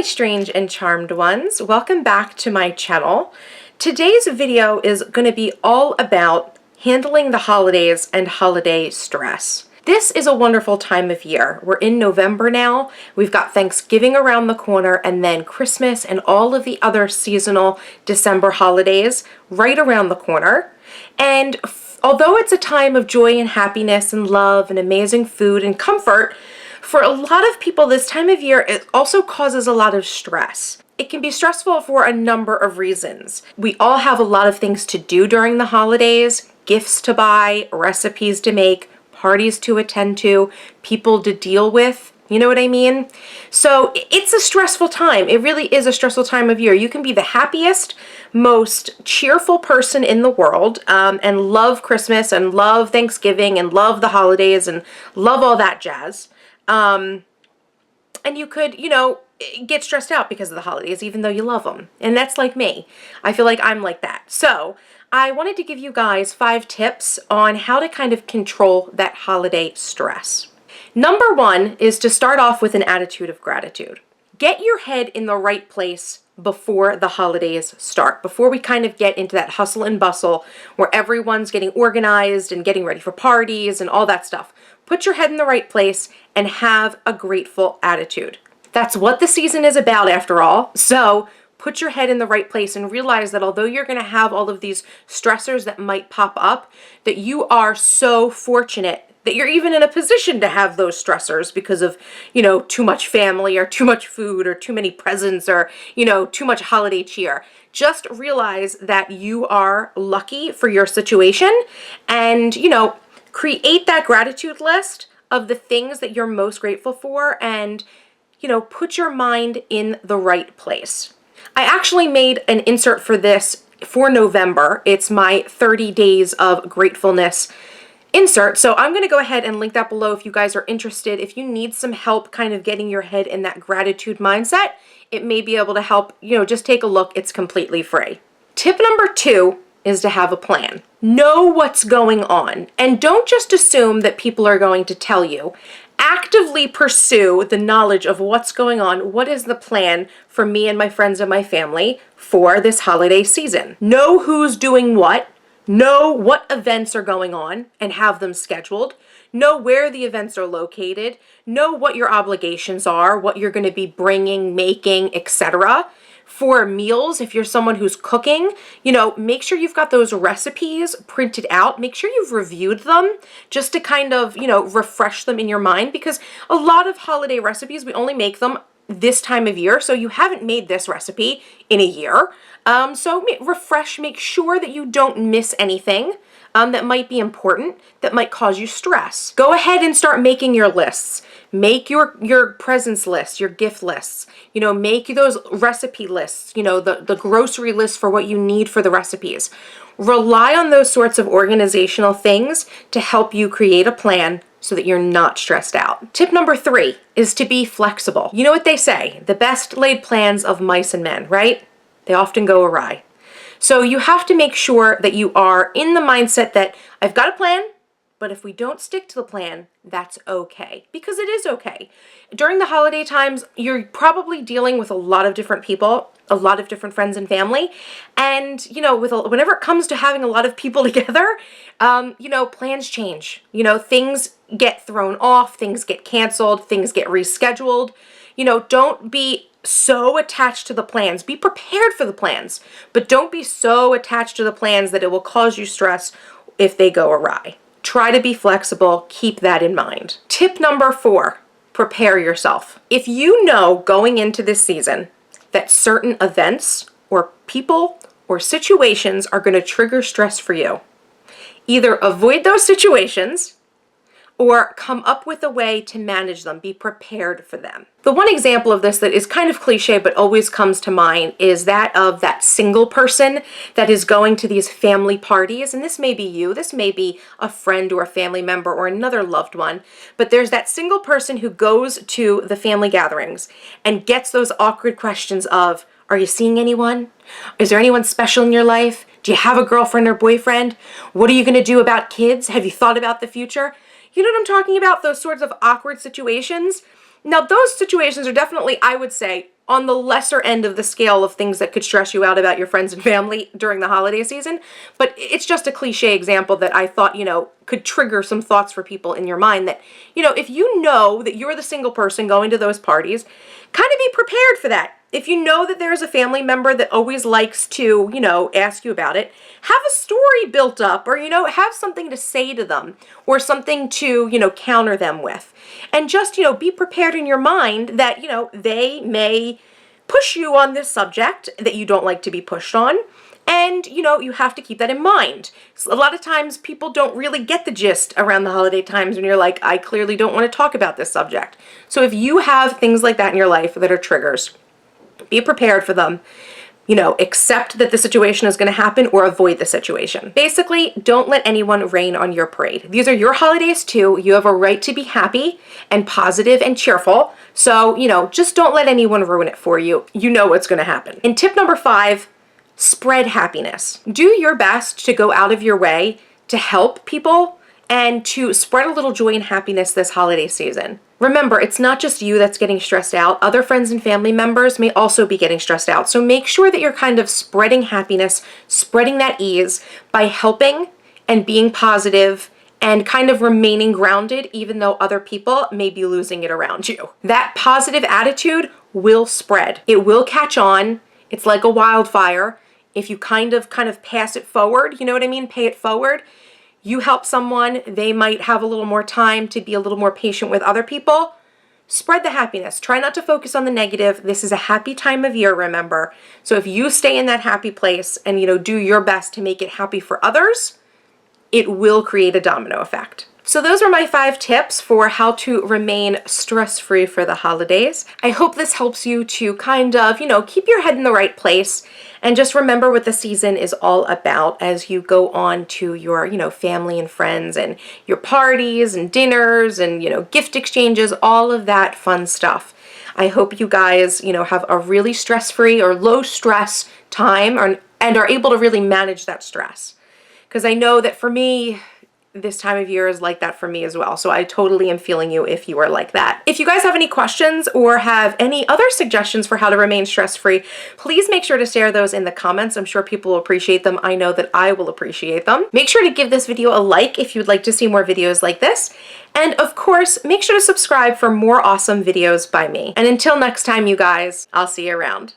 strange and charmed ones. Welcome back to my channel. Today's video is going to be all about handling the holidays and holiday stress. This is a wonderful time of year. We're in November now. We've got Thanksgiving around the corner and then Christmas and all of the other seasonal December holidays right around the corner. And although it's a time of joy and happiness and love and amazing food and comfort, for a lot of people this time of year, it also causes a lot of stress. It can be stressful for a number of reasons. We all have a lot of things to do during the holidays, gifts to buy, recipes to make, parties to attend to, people to deal with. You know what I mean? So it's a stressful time. It really is a stressful time of year. You can be the happiest, most cheerful person in the world and love Christmas and love Thanksgiving and love the holidays and love all that jazz. And you could, get stressed out because of the holidays, even though you love them. And that's like me. I feel like I'm like that. So I wanted to give you guys 5 tips on how to kind of control that holiday stress. Number 1 is to start off with an attitude of gratitude. Get your head in the right place before the holidays start, before we kind of get into that hustle and bustle where everyone's getting organized and getting ready for parties and all that stuff. Put your head in the right place and have a grateful attitude. That's what the season is about after all. So put your head in the right place and realize that although you're going to have all of these stressors that might pop up, that you are so fortunate that you're even in a position to have those stressors because of, too much family or too much food or too many presents or, too much holiday cheer. Just realize that you are lucky for your situation and, create that gratitude list of the things that you're most grateful for and, put your mind in the right place. I actually made an insert for this for November. It's my 30 days of gratefulness insert. So I'm going to go ahead and link that below if you guys are interested. If you need some help kind of getting your head in that gratitude mindset, it may be able to help, just take a look. It's completely free. Tip number 2 is to have a plan. Know what's going on and don't just assume that people are going to tell you. Actively pursue the knowledge of what's going on. What is the plan for me and my friends and my family for this holiday season? Know who's doing what. Know what events are going on and have them scheduled. Know where the events are located. Know what your obligations are, what you're going to be bringing, making, etc. For meals, if you're someone who's cooking, make sure you've got those recipes printed out. Make sure you've reviewed them just to kind of, refresh them in your mind, because a lot of holiday recipes, we only make them this time of year. So you haven't made this recipe in a year. So refresh, make sure that you don't miss anything that might be important, that might cause you stress. Go ahead and start making your lists. Make your presents lists, your gift lists, make those recipe lists, the grocery list for what you need for the recipes. Rely on those sorts of organizational things to help you create a plan so that you're not stressed out. Tip number 3 is to be flexible. You know what they say, the best laid plans of mice and men, right? They often go awry. So you have to make sure that you are in the mindset that I've got a plan, but if we don't stick to the plan, that's okay, because it is okay. During the holiday times, you're probably dealing with a lot of different people, a lot of different friends and family. And, whenever it comes to having a lot of people together, plans change. Things get thrown off, things get canceled, things get rescheduled. Don't be so attached to the plans. Be prepared for the plans, but don't be so attached to the plans that it will cause you stress if they go awry. Try to be flexible. Keep that in mind. Tip number 4, prepare yourself. If you know going into this season that certain events or people or situations are going to trigger stress for you, either avoid those situations or come up with a way to manage them. Be prepared for them. The one example of this that is kind of cliche but always comes to mind is that of that single person that is going to these family parties. And this may be you, this may be a friend or a family member or another loved one, but there's that single person who goes to the family gatherings and gets those awkward questions of, are you seeing anyone? Is there anyone special in your life? Do you have a girlfriend or boyfriend? What are you going to do about kids? Have you thought about the future? You know what I'm talking about? Those sorts of awkward situations. Now, those situations are definitely, I would say, on the lesser end of the scale of things that could stress you out about your friends and family during the holiday season. But it's just a cliche example that I thought, could trigger some thoughts for people in your mind that, if you know that you're the single person going to those parties, kind of be prepared for that. If you know that there's a family member that always likes to, ask you about it, have a story built up or, have something to say to them or something to, counter them with. And just, be prepared in your mind that, they may push you on this subject that you don't like to be pushed on. And, you have to keep that in mind. So a lot of times people don't really get the gist around the holiday times when you're like, I clearly don't want to talk about this subject. So if you have things like that in your life that are triggers, be prepared for them. Accept that the situation is going to happen or avoid the situation. Basically, don't let anyone rain on your parade. These are your holidays too. You have a right to be happy and positive and cheerful. So, just don't let anyone ruin it for you. You know what's going to happen. And tip number 5, spread happiness. Do your best to go out of your way to help people and to spread a little joy and happiness this holiday season. Remember, it's not just you that's getting stressed out. Other friends and family members may also be getting stressed out. So make sure that you're kind of spreading happiness, spreading that ease by helping and being positive and kind of remaining grounded even though other people may be losing it around you. That positive attitude will spread. It will catch on. It's like a wildfire. If you kind of pass it forward, you know what I mean? Pay it forward. You help someone, they might have a little more time to be a little more patient with other people. Spread the happiness. Try not to focus on the negative. This is a happy time of year, remember. So if you stay in that happy place and, do your best to make it happy for others, it will create a domino effect. So those are my 5 tips for how to remain stress-free for the holidays. I hope this helps you to kind of, keep your head in the right place and just remember what the season is all about as you go on to your, family and friends and your parties and dinners and, gift exchanges, all of that fun stuff. I hope you guys, have a really stress-free or low stress time and are able to really manage that stress. Because I know that for me, this time of year is like that for me as well. So I totally am feeling you if you are like that. If you guys have any questions or have any other suggestions for how to remain stress-free, please make sure to share those in the comments. I'm sure people will appreciate them. I know that I will appreciate them. Make sure to give this video a like if you'd like to see more videos like this. And of course, make sure to subscribe for more awesome videos by me. And until next time, you guys, I'll see you around.